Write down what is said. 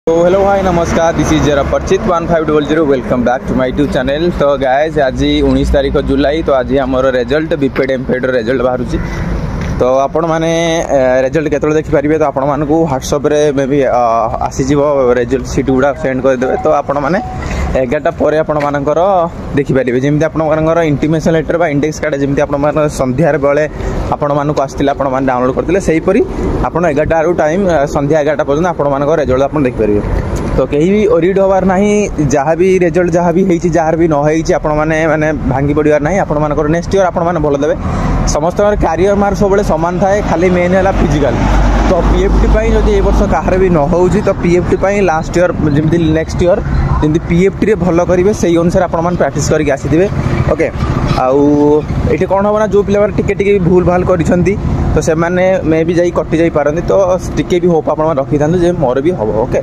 तो hello hi नमस्कार, this is जरा परचित 1500 welcome back to my YouTube channel. तो गाइस आज 19 तारीख जुलाई, तो आज आमर रिजल्ट बीपीएड एमपीएड रिजल्ट बाहर। तो आपण मैंने रिजल्ट केतल देखिपारे, तो आपण मानक व्हाट्सअप रे मे भी आसीज रिजल्ट सीट गुड़ा सेंड करदे। तो आपण मैंने 11टा पर आपर देखिपारे जमी आपर इंटीमेशन लेटर बा इंडेक्स कार्ड जमी आप संध्यार बेले आपण मानक आसते आप डाउनलोड करते सेहीपरी आप 11टा टाइम संध्या 11टा पर्यटन आपण रिजल्ट आप देखिपारे। तो कहीं भी ओरिड हबार ना, जहाँ भी रिजल्ट जहाँ भी होती जहाँ भी नई आपण मैंने भांगी पड़ार ना। आपर नेक्स्ट ईयर आपण मैंने भल देवे। समस्त कैरियर मार्क सब सामान थाए, खाली मेन है फिजिकल। तो पीएफटी जब ये वर्ष कहार भी न हो तो पीएफटी लास्ट ईयर जमी नेक्स्ट ईयर जमी पीएफटी भल करेंगे से अनुसार आप प्रैक्टिस करके आसीथे। ओके आउ ये कौन हम ना जो पिला टिके भूल भाल कर तो से मे भी जा कटि जाई पारती। तो टिके भी होप आप रखी था मोर भी हम। ओके।